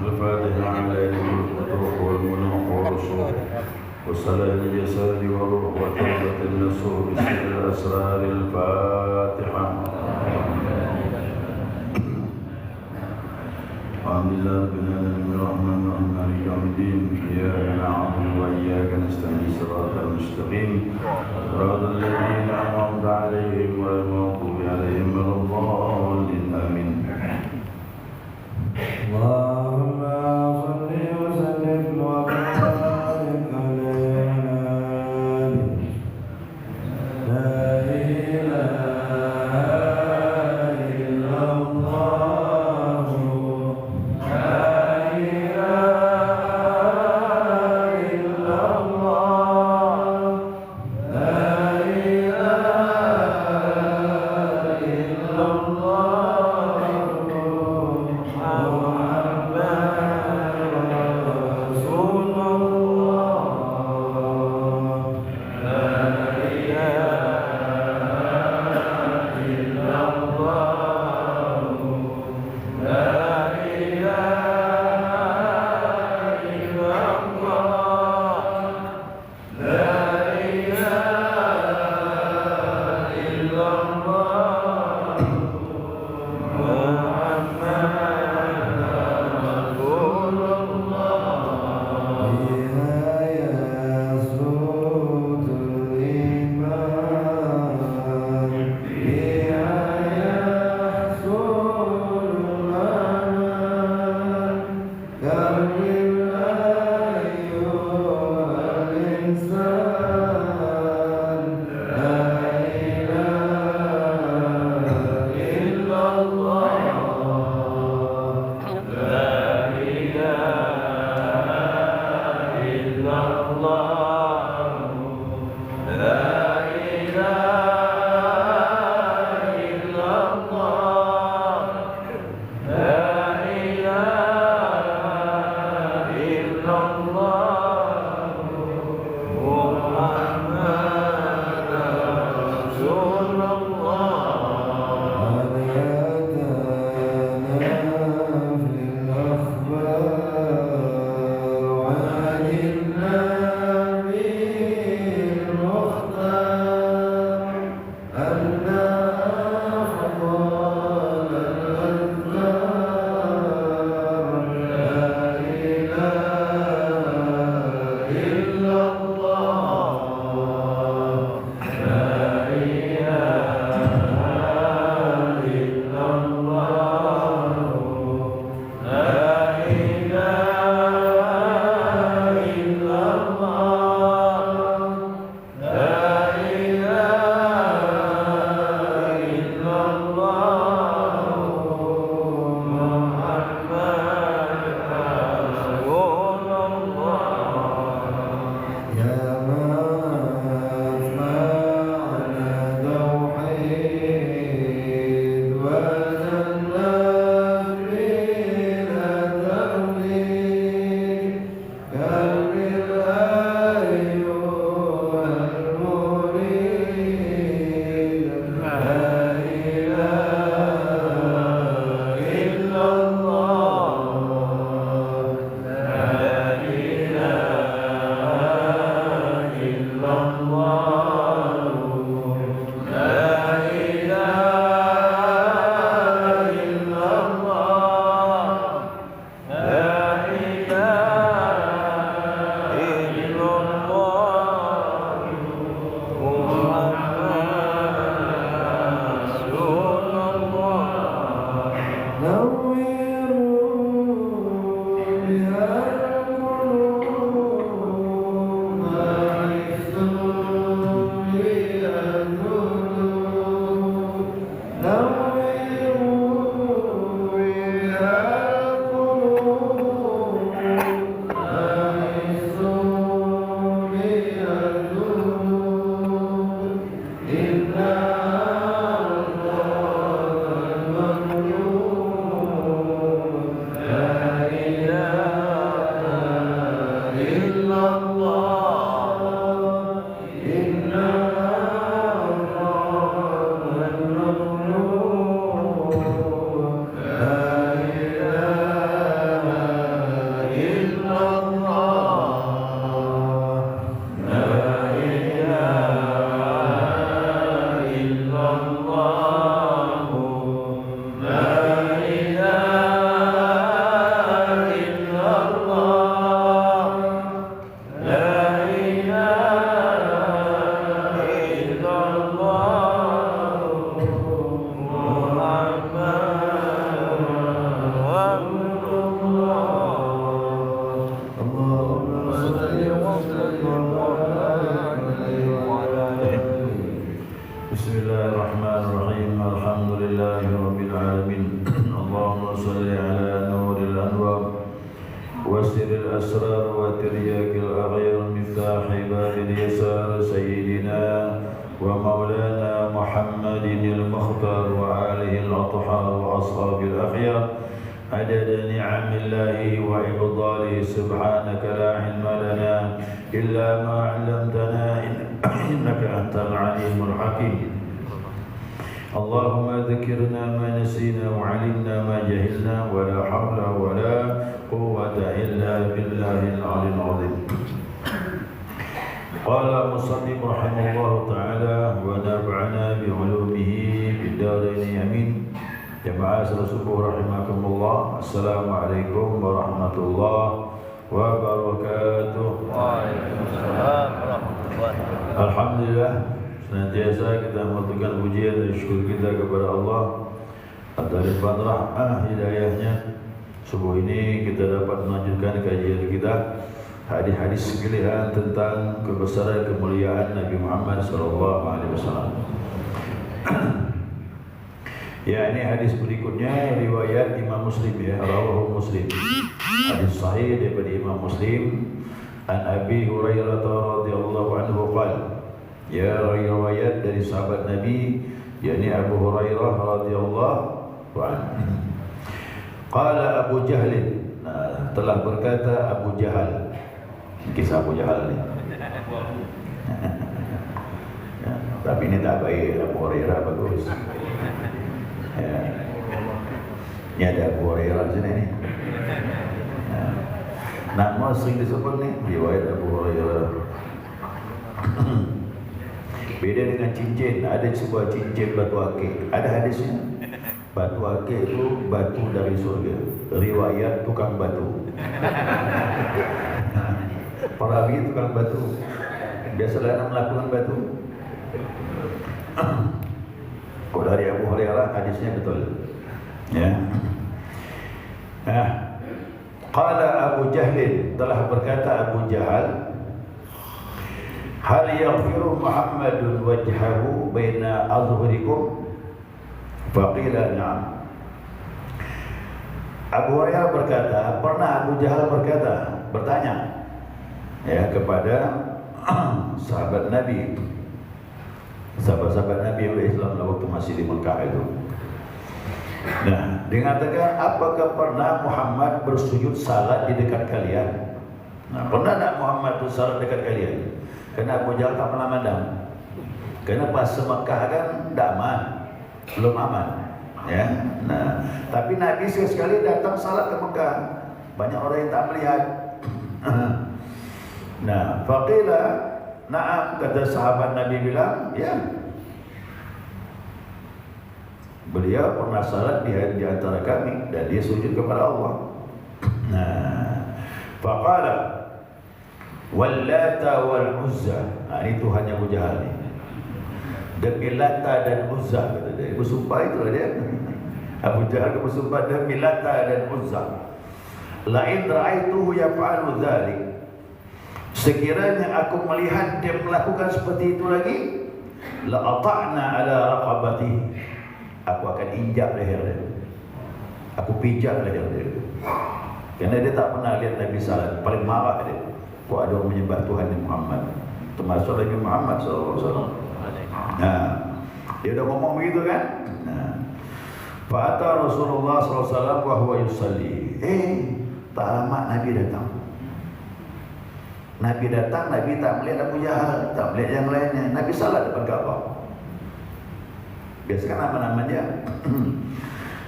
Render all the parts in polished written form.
الفاتحة على الروح والمنوح والرسول والصلاة الجسد والروح وتوبة النصوح بسر الأسرار الفاتحة. الحمد لله رب العالمين الرحمن الرحيم مالك يوم الدين إياك نعبد وإياك نستعين صراط المستقيم صراط الذين أنعمت عليهم غير المغضوب عليهم ولا الضالين آمين. اللهم صل وسلم وبارك على لا إله إلا الله لا إله إلا الله لا إله إلا الله بباب اليسار سيدنا ومولانا محمد المختار وآله الأطهار وأصحاب الأخيار عدد نعم الله وإفضاله سبحانك لا علم لنا إلا ما علمتنا إنك أنت العليم الحكيم اللهم ذكرنا ما نسينا وعلمنا ما جهلنا ولا حول ولا قوة إلا بالله العلي العظيم قال المصنف رحمه الله تعالى ونفعنا بعلومه في الدارين آمين جماعة الصبح رحمكم الله السلام عليكم ورحمة الله wabarakatuh. Waalaikumsalam warahmatullahi wabarakatuh. Alhamdulillah, senantiasa kita mengaturkan pujian dan syukur kita kepada Allah atas limpahan rahmah hidayahnya. Subuh ini kita dapat melanjutkan kajian kita hadis-hadis pilihan tentang kebesaran kemuliaan Nabi Muhammad SAW. Ya, ini hadis berikutnya riwayat Imam Muslim ya, rawahu Muslim. Hadis sahih daripada Imam Muslim. An Abi Hurairah radhiyallahu anhu qala, ya riwayat dari sahabat Nabi yakni Abu Hurairah radhiyallahu anhu. Qala Abu Jahl, telah berkata Abu Jahal. Kisah Abu Jahal ni. Tapi ini tak baik, Abu Hurairah bagus. Ya. Ini ada Abu Hurairah sini ni. Nama sering disebut ni riwayat Abu Hurairah. Beda dengan cincin. Ada sebuah cincin batu akik. Ada hadisnya. Batu akik itu batu dari surga. Riwayat tukang batu. Perawi tukang batu. Biasalah nak melakukan batu. Kok dari Abu Hurairah hadisnya betul. Ya. Qala Abu Jahl, telah berkata Abu Jahal, hal yaghfiru Muhammadun wajhahu baina azhurikum? Faqila na'am. Abu Hurairah berkata, pernah Abu Jahal bertanya ya kepada sahabat Nabi, sahabat-sahabat Nabi yang Islam waktu masih di Mekah itu. Nah, dikatakan apakah pernah Muhammad bersujud salat di dekat kalian? Nah, pernah tak Muhammad itu salat dekat kalian? Karena Abu Jahal tak pernah mandang. Karena pas Mekah kan tak aman, belum aman. Ya, nah, tapi Nabi sekali datang salat ke Mekah, banyak orang yang tak melihat. Nah, faqila na'am, kata sahabat Nabi bilang, ya. Beliau pernah salat di antara kami dan dia sujud kepada Allah. Nah, faqala wallata wal uzza. Nah, ini Tuhannya Abu Jahal ni. Demi Lata dan Uzza, kata dia. Bersumpah itulah dia. Abu Jahal bersumpah demi Lata dan Uzza. Lain ra'aituhu yaf'alu dzalik. Sekiranya aku melihat dia melakukan seperti itu lagi, la ata'na ala raqabati. Aku akan injak leher dia. Aku pijak leher dia. Kerana dia tak pernah lihat Nabi salat. Paling marah dia. Kok ada orang menyembah Tuhan Muhammad, termasuk Nabi Muhammad SAW. Nah, dia dah ngomong begitu kan. Nah, fa'ata Rasulullah SAW wa huwa yusalli. Tak lama Nabi datang. Nabi datang, Nabi tak melihat Abu Jahal, tak melihat yang lainnya. Nabi salat depan Kaabah. Biasakan nama-nama dia.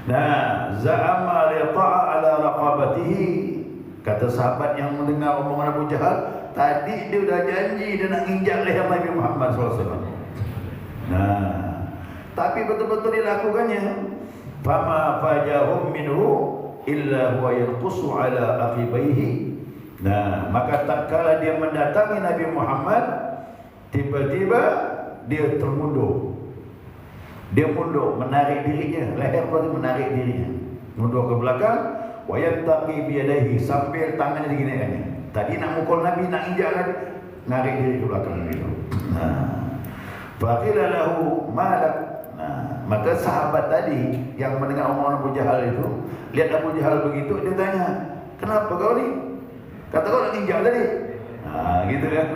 Nah, za'ama liqa'a ala raqabatihi. Kata sahabat yang mendengar omongan Abu Jahal, tadi dia dah janji dia nak injak leher Nabi Muhammad SAW. Nah, tapi betul-betul dilakukannya. Fama fajahum minhu illa huwa yanqusu ala aqibaihi. Nah, maka tak kala dia mendatangi Nabi Muhammad, tiba-tiba dia termundur. Dia mundur, menarik dirinya, leher pun menarik dirinya, mundur ke belakang. Wa yattaqi bi yadayhi, sambil tangannya diginikannya. Tadi nak mukul Nabi, nak injak lagi, narik diri ke belakang gitu. Nah, faqila lahu malak. Nah, maka sahabat tadi yang mendengar omongan Abu Jahal itu, lihat Abu Jahal begitu, dia tanya, kenapa kau ni? Kata kau nak injak tadi. Nah, gitu kan.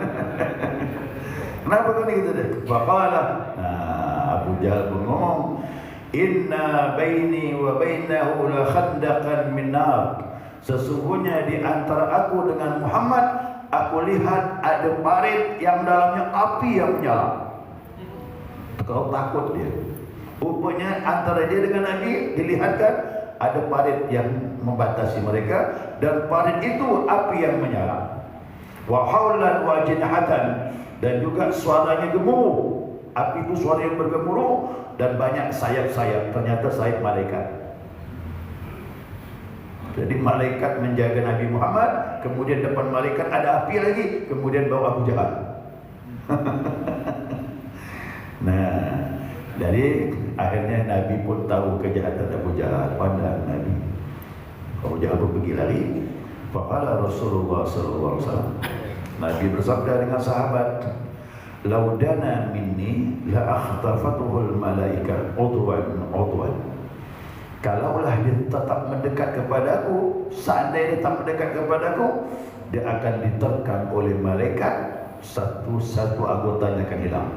Kenapa kau ni gitu deh? Faqala, Abu Jahal pun ngomong, inna baini wa bainahu la khandaqan min nar. Sesungguhnya di antara aku dengan Muhammad, aku lihat ada parit yang dalamnya api yang menyala. Kau takut dia. Rupanya antara dia dengan Nabi dilihatkan ada parit yang membatasi mereka, dan parit itu api yang menyala. Wa haulan wa jinhatan, dan juga suaranya gemuruh. Api itu suara yang bergemuruh dan banyak sayap-sayap. Ternyata sayap malaikat. Jadi malaikat menjaga Nabi Muhammad, kemudian depan malaikat ada api lagi, kemudian bawa Abu Jahal. Nah, jadi akhirnya Nabi pun tahu kejahatan Abu Jahal. Pandang Nabi. Abu Jahal pun pergi lari. Faqala Rasulullah sallallahu alaihi wasallam. Nabi bersabda dengan sahabat, laudana minni la akhtafatuhul malaika udwan. Kalaulah dia tetap mendekat kepadaku, seandainya dia tetap mendekat kepadaku, dia akan diterkam oleh malaikat, satu-satu anggotanya akan hilang.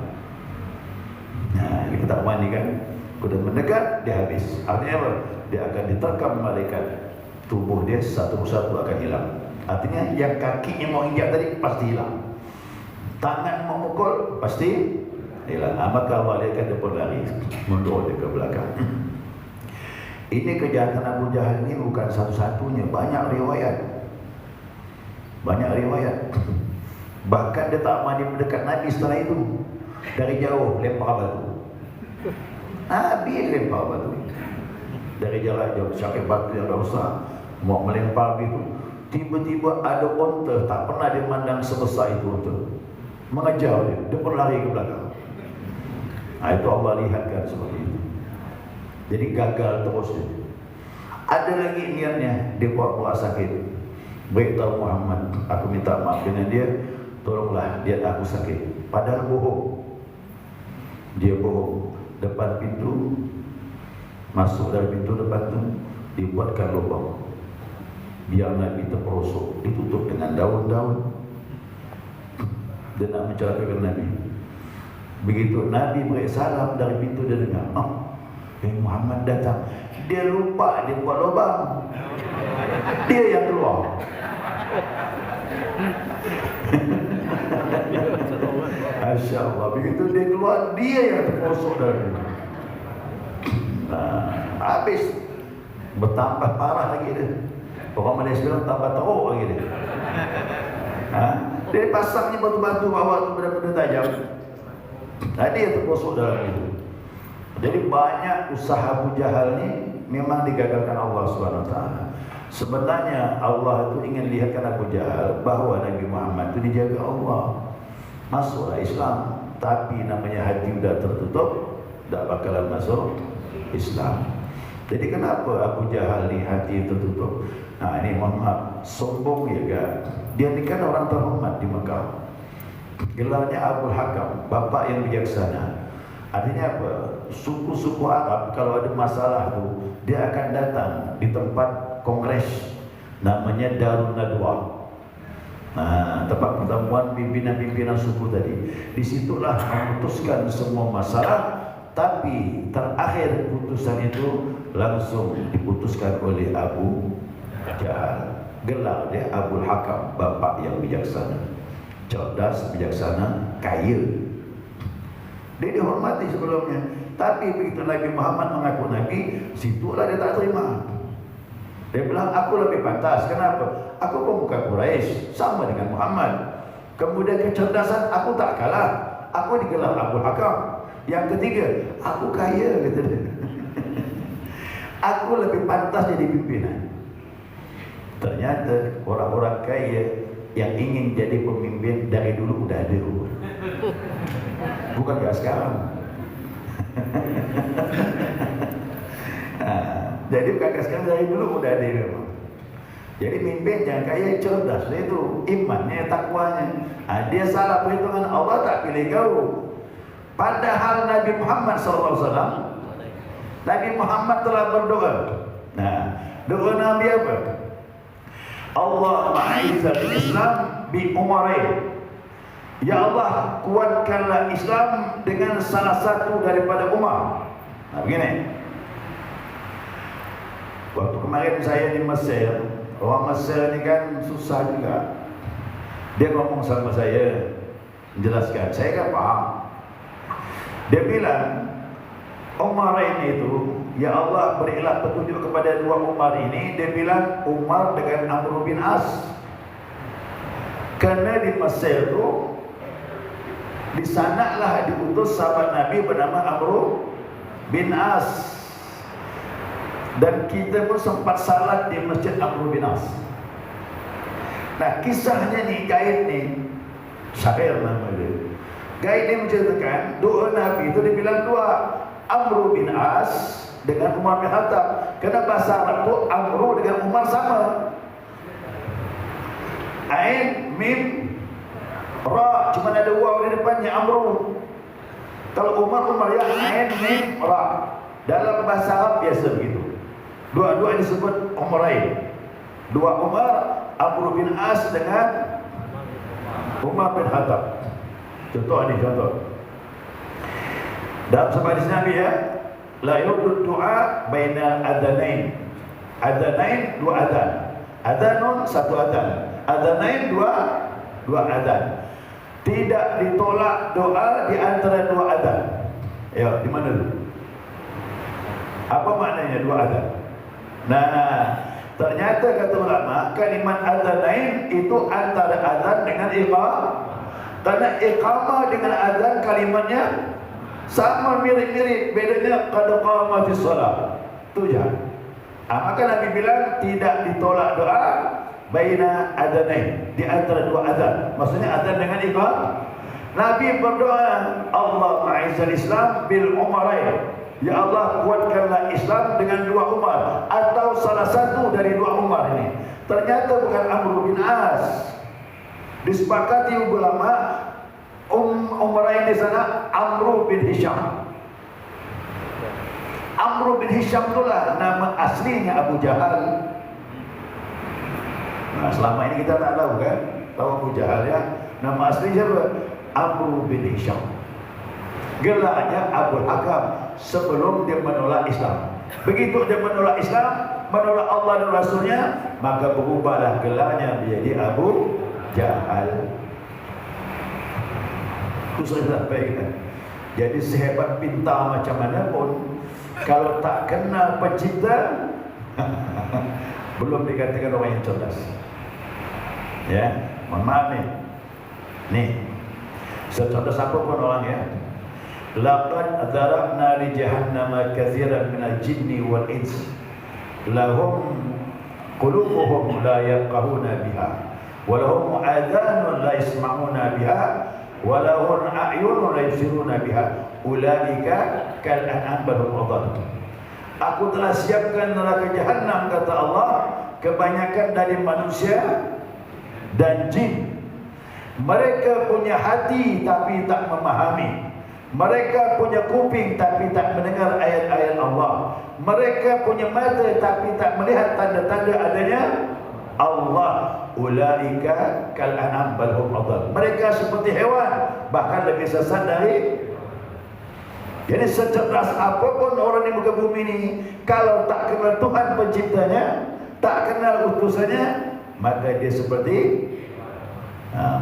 Nah, kita tak mandi kan? Sudah mendekat, dia habis. Artinya apa? Dia akan diterkam malaikat, tubuh dia satu-satu akan hilang. Artinya yang kakinya mau injak tadi pasti hilang, tangan mau mukul pasti hilang. Maka malaikat dia pun lari mundur dia ke belakang. Ini kejahatan Abu Jahal ini bukan satu-satunya, banyak riwayat. Bahkan dia tak mandi mendekat Nabi setelah itu. Dari jauh lempar batu. Nabi lempar batu. Dari jarak jauh, sakit batu yang dah besar, mau melempar itu. Tiba-tiba ada unta, tak pernah dia mandang sebesar itu unta, mengejar dia pun lari ke belakang. Itu Allah lihatkan seperti itu. Jadi gagal terus dia. Ada lagi niatnya, dia buat sakit. Beritahu Muhammad, aku minta maaf dengan dia, tolonglah dia aku sakit. Padahal bohong. Dia bohong. Depan pintu, masuk dari pintu depan tu, dibuatkan lubang. Biar Nabi terperosok, ditutup dengan daun-daun. Dia nak mencelakakan Nabi. Begitu Nabi beri salam dari pintu, dia dengar, Muhammad datang. Dia lupa dia buat lubang, dia yang keluar. Masya Allah. Begitu dia keluar, dia yang terperosok dari pintu. Habis. Bertambah parah lagi dia. Orang Malaysia bilang tambah teruk lagi dia. Dia pasangnya batu-batu bawa tu benda-benda tajam. Tadi yang terposok dalam itu. Jadi banyak usaha Abu Jahal ni memang digagalkan Allah SWT. Sebenarnya Allah itu ingin lihatkan Abu Jahal bahawa Nabi Muhammad itu dijaga Allah. Masuklah Islam, tapi namanya hati sudah tertutup, tak bakalan masuk Islam. Jadi kenapa Abu Jahal ni hati tertutup? Ini mohon maaf, sombong ya kan? Dia ni kan orang terhormat di Mekah. Gelarnya Abul Hakam, bapa yang bijaksana. Artinya apa? Suku-suku Arab kalau ada masalah tu, dia akan datang di tempat kongres namanya Darun Nadwa. Tempat pertemuan pimpinan-pimpinan suku tadi. Disitulah memutuskan semua masalah. Tapi terakhir putusan itu langsung diputuskan oleh Abu Jahal. Gelar dia Abul Hakam, bapa yang bijaksana, cerdas, bijaksana, kaya. Dia dihormati sebelumnya. Tapi begitu Nabi Muhammad mengaku Nabi, situlah dia tak terima. Dia bilang, aku lebih pantas. Kenapa? Aku pun bukan Quraisy, sama dengan Muhammad. Kemudian kecerdasan aku tak kalah. Aku digelar Abul Hakam. Yang ketiga, aku kaya, kata dia. Aku lebih pantas jadi pimpinan. Ternyata orang-orang kaya yang ingin jadi pemimpin dari dulu udah ada. Bukan kayak sekarang. Jadi bukan kayak sekarang, dari dulu udah ada memang. Jadi mimpin yang kaya cerdas, itu imannya, takwanya. Dia salah perhitungan Allah, tak pilih kau. Padahal Nabi Muhammad SAW, Nabi Muhammad telah berdoa. Doa Nabi apa? Allahumma a'izzal Islam bi umarain. Ya Allah, kuatkanlah Islam dengan salah satu daripada Umar. Nah, begini. Waktu kemarin saya di Mesir, orang Mesir ni kan susah juga. Dia ngomong sama saya, menjelaskan, saya kan paham. Dia bilang, Umar ini itu, ya Allah berilah petunjuk kepada dua Umar ini. Dia bilang Umar dengan Amr bin As. Kerana di Mesir itu, di sanalah diutus sahabat Nabi bernama Amr bin As. Dan kita pun sempat salat di Masjid Amr bin As. Nah, kisahnya ni, gaib ni, syair nama dia. Gaib ni menceritakan dua Nabi itu dibilang dua, Amr bin As dengan Umar bin Khattab. Kerana bahasa Arab tu Amr dengan Umar sama. Ain, Mim, Ra, cuma ada waw di depannya, Amr. Kalau Umar ya Ain, Mim, Ra. Dalam bahasa Arab biasa begitu. Dua-dua disebut Umarain. Dua Umar, Amr bin As dengan Umar bin Khattab. Contoh ni, contoh. Dalam sabda hadis Nabi ya, la yurdu du'a bainal adanain. Adanain dua adan. Adanun satu adan. Adanain dua adan. Tidak ditolak doa di antara dua adan. Ya, di mana dulu? Apa maknanya dua adan? Nah, ternyata kata ulama, kalimat adanain itu antara azan dengan iqamah. Karena iqamah dengan azan kalimatnya sama, mirip-mirip, bedanya qad qamatis shalah. Tu je. Maka Nabi bilang tidak ditolak doa baina adanain, di antara dua azan. Maksudnya azan dengan iqamah. Nabi berdoa, Allahumma a'izzal Islam bil umarain. Ya Allah, kuatkanlah Islam dengan dua Umar, atau salah satu dari dua Umar ini. Ternyata bukan Amr bin As. Disepakati ulama, Umarain di sana Amr bin Hisham. Amr bin Hisham itulah nama aslinya Abu Jahal. Nah, selama ini kita tak tahu kan, tahu Abu Jahal ya. Nama aslinya Amr bin Hisham. Gelarnya Abu Hakam sebelum dia menolak Islam. Begitu dia menolak Islam, menolak Allah dan Rasulnya, maka berubahlah gelarnya menjadi Abu Jahal. Itu sudah baik kan? Jadi sehebat pintar macam mana pun, kalau tak kenal pencipta, belum dikatakan orang yang cerdas. Ya, mohon maaf nih, secerdas apa pun orang ya. Laqad zara'na li jahannama katsiran minal jinni wal ins lahum qulubuhum la yafqahuna biha wa lahum adhanun la yasma'una biha wa lahum a'yunun la yubsiruna biha ulaika kal an'am bal hum adall. Aku telah siapkan neraka jahannam, kata Allah, kebanyakan dari manusia dan jin. Mereka punya hati tapi tak memahami. Mereka punya kuping tapi tak mendengar ayat-ayat Allah. Mereka punya mata tapi tak melihat tanda-tanda adanya Allah. Ulaika kal an'am bal hum adall. Mereka seperti hewan, bahkan lebih sesat dari. Jadi secerdas apapun orang di muka bumi ini, kalau tak kenal Tuhan penciptanya, tak kenal utusannya, maka dia seperti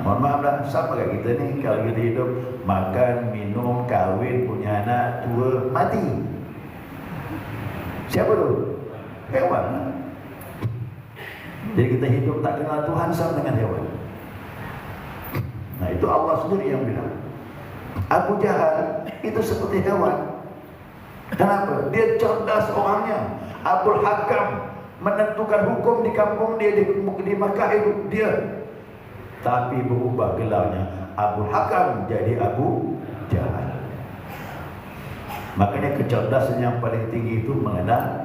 mohon maaf lah, sama kayak kita ni. Kalau kita hidup, makan, minum, kahwin, punya anak, tua, mati. Siapa tu? Hewan. Jadi kita hidup tak kenal Tuhan sama dengan hewan. Nah, itu Allah sendiri yang bilang. Abu Jahal itu seperti hewan. Kenapa? Dia cerdas orangnya. Abul Hakam menentukan hukum di kampung dia, di Makkah itu dia. Tapi berubah gelarnya, Abu Hakam jadi Abu Jahal. Makanya kecerdasan yang paling tinggi itu mengenal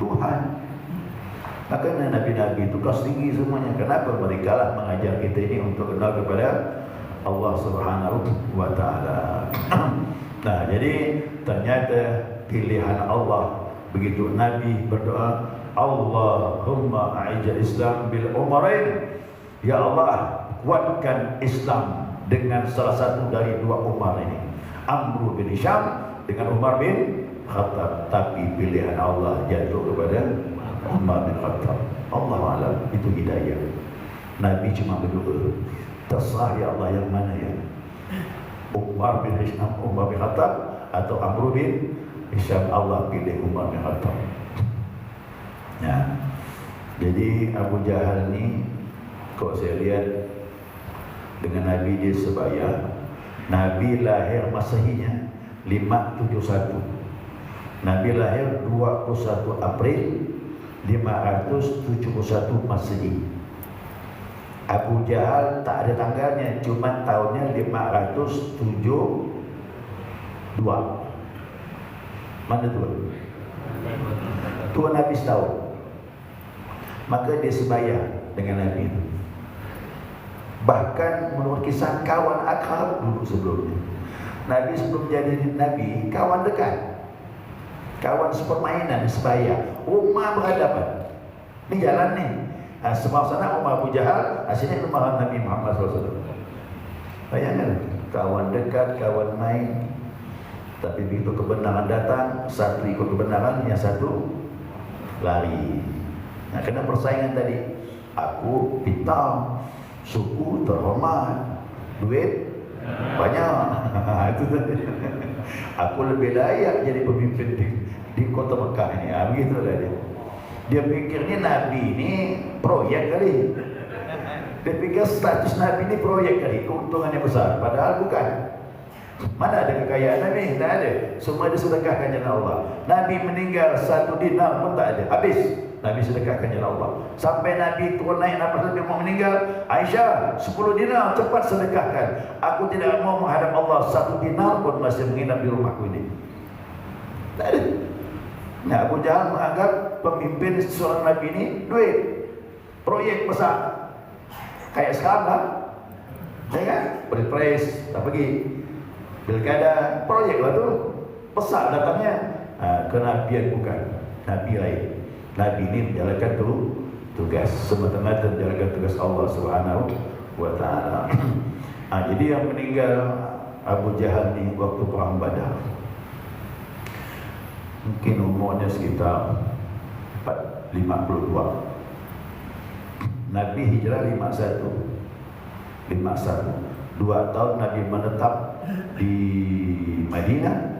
Tuhan. Makanya Nabi-Nabi itu kelas tinggi semuanya. Kenapa? Mereka lah mengajar kita ini untuk kenal kepada Allah Subhanahu wa Ta'ala. Nah, jadi ternyata pilihan Allah. Begitu Nabi berdoa, Allahumma a'izzal Islam bil umarain. Ya Allah, kuatkan Islam dengan salah satu dari dua Umar ini, Amr bin Hisham dengan Umar bin Khattab. Tapi pilihan Allah jatuh kepada Umar bin Khattab. Allah alam, itu hidayah. Nabi cuma berdoa, terserah ya Allah yang mana ya, Umar bin Hisham, Umar bin Khattab atau Amr bin Hisham. Allah pilih Umar bin Khattab. Ya. Jadi Abu Jahal ni, kalau saya lihat dengan Nabi dia sebaya. Nabi lahir Masehinya 571. Nabi lahir 21 April 571 Masehi. Abu Jahal tak ada tanggalnya, cuma tahunnya 572. Mana tua? Tua Nabi setahun. Maka dia sebaya dengan Nabi itu. Bahkan menurut kisah kawan akrab dulu sebelumnya. Nabi sebelum jadi Nabi, kawan dekat, kawan sepermainan, sebaya. Rumah berhadapan. Ini jalan nih. Sebelah sana rumah Abu Jahal, sini rumah Nabi Muhammad SAW. Bayangkan, kawan dekat, kawan main. Tapi begitu kebenaran datang, satu ikut kebenaran, yang satu lari. Nah, kena persaingan tadi. Aku pintar, suku terhormat, duit banyak. Itu tadi. Aku lebih layak jadi pemimpin di kota Mekah ini. Begitulah dia. Dia pikir ni Nabi ni proyek kali. Dia pikir status Nabi ni proyek kali, keuntungannya besar. Padahal bukan. Mana ada kekayaan Nabi? Tak ada. Semua disedekahkan jalan Allah. Nabi meninggal 1 dinar pun tak ada. Habis. Nabi sedekahkan jalan Allah. Sampai Nabi turun naik nafas Nabi mau meninggal, Aisyah 10 dinar cepat sedekahkan. Aku tidak mau menghadap Allah, 1 dinar pun masih menginap di rumahku ini. Tak ada. Nah, Abu Jahal menganggap pemimpin seorang Nabi ini duit, proyek besar. Kayak sekarang lah, ya kan? Pilpres, tak pergi. Pilkada, proyek lah tu. Besar datangnya. Kenabian bukan. Nabi lain. Nabi ini menjalankan tugas semata-mata menjalankan tugas Allah Subhanahu wa taala. Jadi yang meninggal Abu Jahal ni waktu perang Badar. Mungkin umurnya sekitar 52. Nabi hijrah 51. 2 tahun Nabi menetap di Madinah.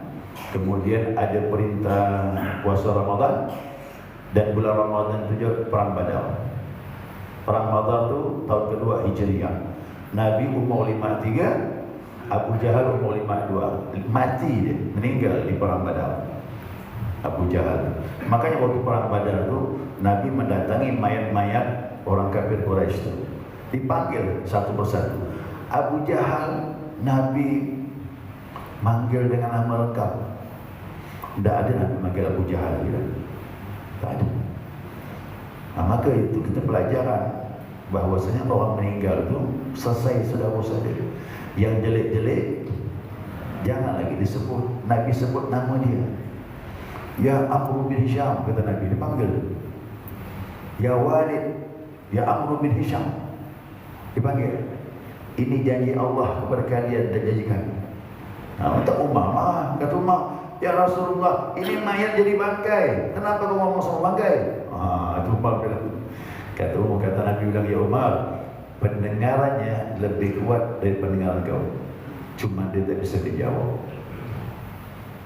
Kemudian ada perintah puasa Ramadan. Dan bulan Ramadan itu juga perang Badar. Perang Badar itu tahun kedua Hijriah. Nabi umur 53, Abu Jahal umur 52. Mati dia, meninggal di perang Badar. Abu Jahal. Makanya waktu perang Badar itu Nabi mendatangi mayat-mayat orang kafir Quraisy itu. Dipanggil satu persatu. Abu Jahal Nabi manggil dengan nama lengkap. Tidak ada Nabi manggil Abu Jahal gitu. Tak ada. Maka itu kita pelajaran bahwasanya orang meninggal itu selesai sudah urusan dia. Yang jelek-jelek jangan lagi disebut. Nabi sebut nama dia. Ya Amr bin Hisham, kata Nabi, dipanggil. Ya Walid, ya Amr bin Hisham, dipanggil. Ini janji Allah kepada kalian dan janji kami. Untuk Umar, kata Umar, ya Rasulullah, ini mayat jadi bangkai. Kenapa kau ngomong sama bangkai? Itu Umar bilang. Kata Nabi bilang, ya Umar, pendengarannya lebih kuat dari pendengaran kau. Cuma dia tak bisa dijawab.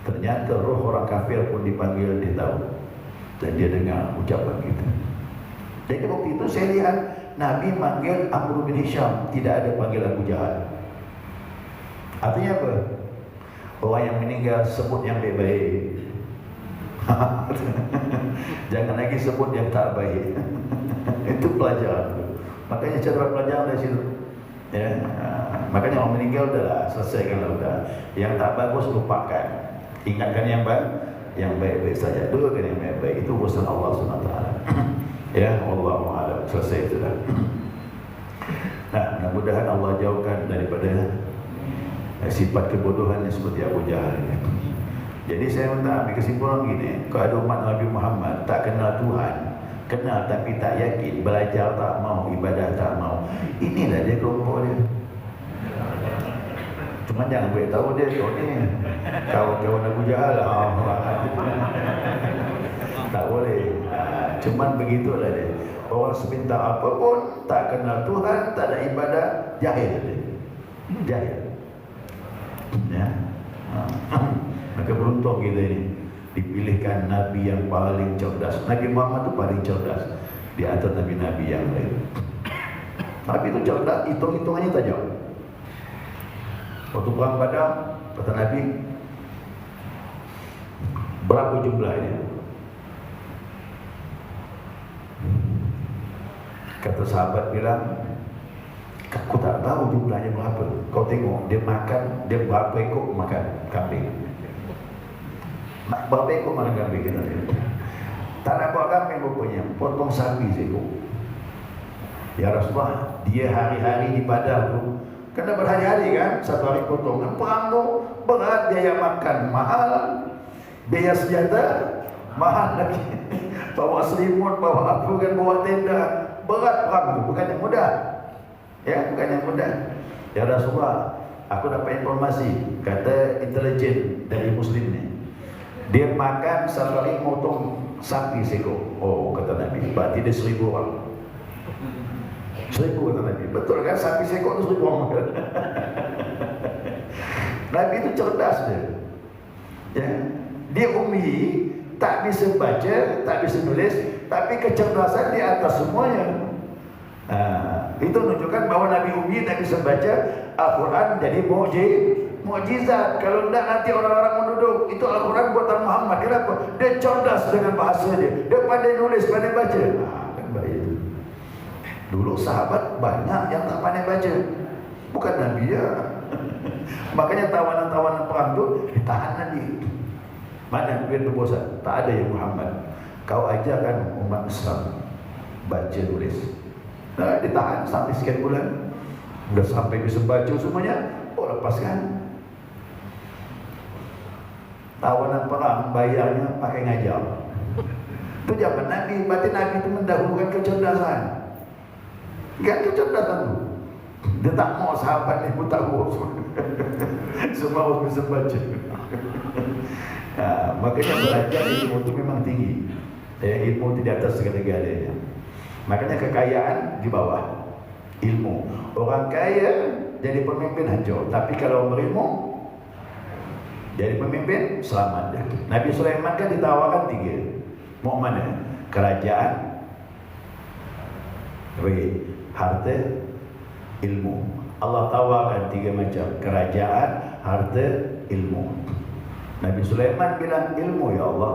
Ternyata roh orang kafir pun dipanggil, dia tahu. Dan dia dengar ucapan kita. Jadi waktu itu saya lihat Nabi manggil Amr bin Hisham, tidak ada panggil Abu Jahal. Artinya apa? Orang yang meninggal sebut yang baik-baik. Jangan lagi sebut yang tak baik. Itu pelajaran. Makanya cara pelajaran dari situ. Ya, makanya orang meninggal udahlah, selesaikanlah udah. Yang tak bagus lupakan. Ingatkan yang baik-baik saja. Doakan yang baik-baik. Itu urusan Allah SWT. Ya, Wallahu a'lam. Selesai sudah. Nah, mudah-mudahan Allah jauhkan daripada sifat kebodohan yang seperti Abu Jahal ini. Jadi saya minta ambil kesimpulan gini, kalau ada umat Nabi Muhammad tak kenal Tuhan, Kenal tapi tak yakin, belajar tak mau, ibadah tak mau. Inilah dia kelompok dia. Cuma jangan beritahu dia kau ni kawan-kawan Abu Jahal. Tak boleh. Cuman begitulah dia. Orang seminta apa pun tak kenal Tuhan, tak ada ibadah, jahil dia. Jahil. Ya. Maka beruntung kita ini dipilihkan Nabi yang paling cerdas. Nabi Muhammad itu paling cerdas di antara Nabi-Nabi yang lain. Nabi itu cerdas, hitung-hitungannya tajam. Waktu perang Badar, kata Nabi, berapa jumlahnya? Kata sahabat bilang, aku tak tahu jumlahnya berapa. Kau tengok, dia makan, dia berapa ekor makan kambing. Berapa ekor makan kambing kita lihat. Tak nak buat kambing rupanya, potong sapi seekor. Ya Rasulullah, dia hari-hari di Badar tu, kena berhari-hari kan, satu hari potong. Perang tu berat, biaya makan mahal, biaya senjata mahal lagi. Bawa selimut, bawa apa kan, bawa tenda. Berat perang tu, bukan yang mudah. Ya, bukan yang mudah. Ya Rasulullah, aku dapat informasi, kata intelijen dari Muslim ni, dia makan satu hari potong sapi seekor. Oh, kata Nabi, berarti dia 1000 orang. 1000 kata Nabi. Betul kan, sapi seekor tu 1000 orang makan. Nabi itu cerdas dia. Ya. Dia ummi, tak bisa baca, tak bisa nulis, tapi kecerdasan di atas semuanya. Itu menunjukkan bahawa Nabi ummi tak bisa baca Al-Quran jadi mukjizat. Kalau tidak nanti orang-orang menuduh itu Al-Quran buatan Muhammad. Kenapa? Dia cerdas dengan bahasa dia. Dia pandai nulis, pandai baca. Kan baik. Dulu sahabat banyak yang tak pandai baca. Bukan Nabi ya. Makanya tawanan-tawanan perang tu ditahan Nabi. Mana duit berbosan? Tak ada yang Muhammad. Kau ajarkan umat Islam baca tulis. Nah, ditahan sampai sekian bulan. Sudah sampai bisa baca semuanya, oh lepaskan. Tawanan perang bayarnya pakai ngajar. Itu zaman Nabi. Berarti Nabi itu mendahulukan kecerdasan. Kan kecerdasan tu. Dia tak mau sahabat ni pun tak mau. Semua harus bisa baca. Makanya belajar ilmu itu memang tinggi. Ilmu tidak atas segala-galanya. Makanya kekayaan di bawah ilmu. Orang kaya jadi pemimpin hancur, tapi kalau berilmu jadi pemimpin selamat. Nabi Sulaiman kan ditawarkan 3. Mau mana? Kerajaan, harta, ilmu. Allah tawarkan 3 macam: kerajaan, harta, ilmu. Nabi Sulaiman bilang, ilmu ya Allah.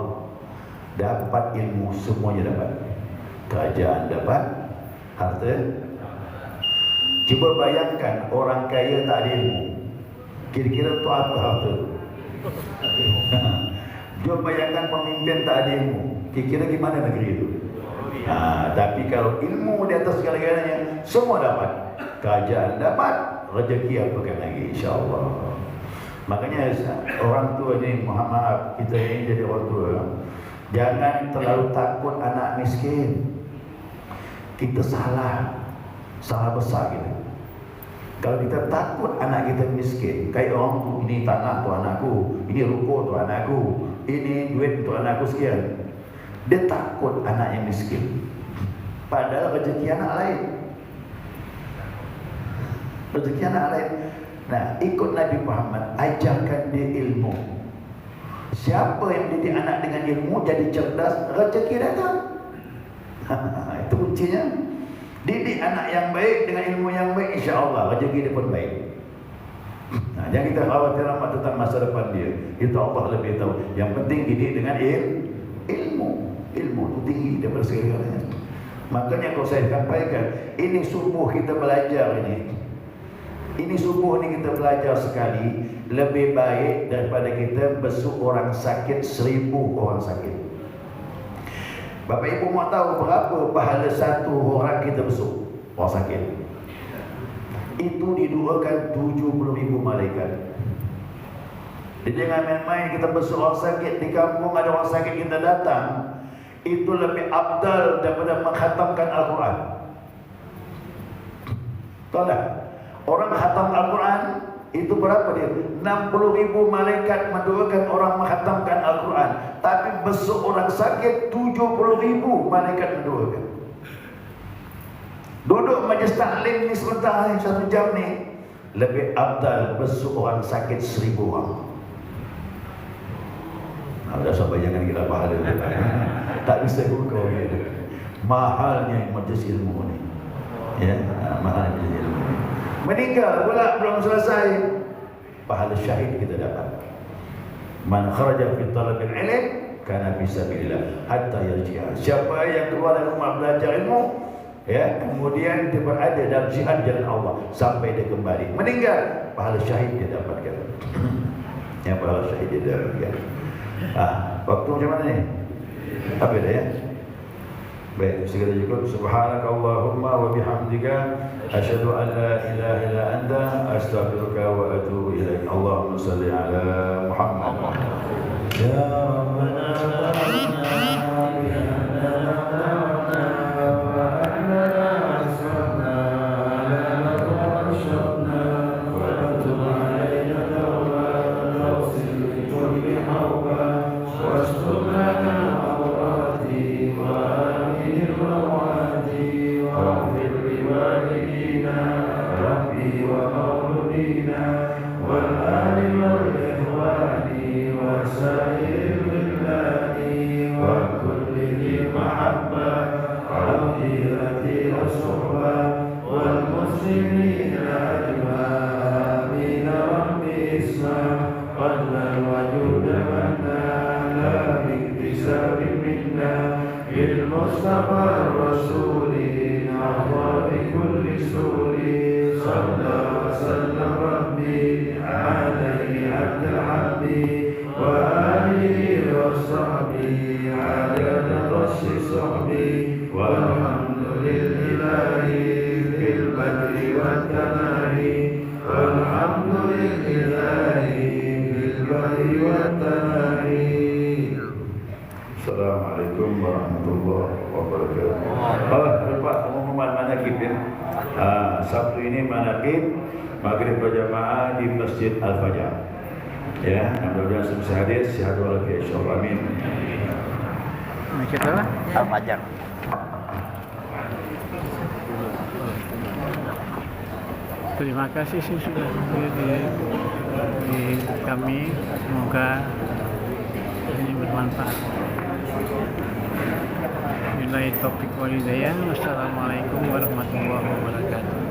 Dapat ilmu, semuanya dapat. Kerajaan dapat, harta. Cuba bayangkan orang kaya tak ada ilmu, kira-kira tu apa harta? Cuba bayangkan pemimpin tak ada ilmu, kira-kira gimana negeri itu? Tapi kalau ilmu di atas segala-galanya, semua dapat. Kerajaan dapat, rezeki apa kan lagi, insya-Allah. Makanya orang tua ni, maaf kita ini jadi orang tua, jangan terlalu takut anak miskin. Kita salah besar kita. Kalau kita takut anak kita miskin, kayak orang tu, ini tanah tu anakku, ini ruko tu anakku, ini duit tu anakku sekian. Dia takut anak yang miskin. Padahal rezeki anak lain. Rezeki anak lain. Nah, ikut Nabi Muhammad, ajarkan dia ilmu. Siapa yang didik anak dengan ilmu jadi cerdas, rezeki datang. Itu kuncinya. Didik anak yang baik dengan ilmu yang baik, insya-Allah rezeki dia pun baik. Nah, jangan kita khawatir amat tentang masa depan dia. Itu Allah lebih tahu. Yang penting didik dengan ilmu. Ilmu itu tinggi daripada segala-galanya. Makanya kalau saya sampaikan, ini subuh kita belajar ini. Ini subuh ni kita belajar sekali, lebih baik daripada kita besuk orang sakit 1000 orang sakit. Bapak Ibu mau tahu berapa pahala satu orang kita besuk orang sakit? Itu didoakan 70.000 malaikat. Jadi jangan main-main kita besuk orang sakit di kampung, ada orang sakit kita datang. itu lebih afdal daripada mengkhatamkan Al-Quran. Tahu tak? Orang khatam Al-Quran itu berapa dia? 60.000 malaikat mendoakan orang mengkhatamkan Al-Quran. Tapi besok orang sakit 70.000 malaikat mendoakan. Duduk majlis taklim ni sebentar ni, 1 jam ni, lebih afdal besok orang sakit 1000 orang. Ada sampai jangan gila pahala kita. Tak bisa kau ya. Mahalnya majlis ilmu ni. Ya, mahalnya majlis ilmu. Meninggal pula belum selesai, pahala syahid kita dapat. Man kharaja fi talabil ilm kana fi sabilillah hatta yarji'a. Siapa yang keluar dari rumah belajar ilmu, ya, kemudian dia berada dalam jihad jalan Allah sampai dia kembali, meninggal, pahala syahid dia dapatkan. Ya, pahala syahid dia dapatkan. Waktu macam mana ni? Apa dah ya? Baik, segera cukup. Subhanakallahumma wa bihamdika asyhadu an la ilaha illa anta astaghfiruka wa atubu ilaik. Allahumma salli ala Muhammad. Ya Rabbana Assalamualaikum warahmatullahi wabarakatuh. Lepas pengumuman manakib ya. Sabtu ini manakib maghrib berjamaah di Masjid Al-Fajar. Ya, mudah-mudahan semua bisa hadir, sihat walafiat insyaallah. Amin. Kita lah Al-Fajar. Terima kasih sih sudah di kami, semoga ini bermanfaat. Nilai topik walidayah. Wassalamualaikum warahmatullahi wabarakatuh.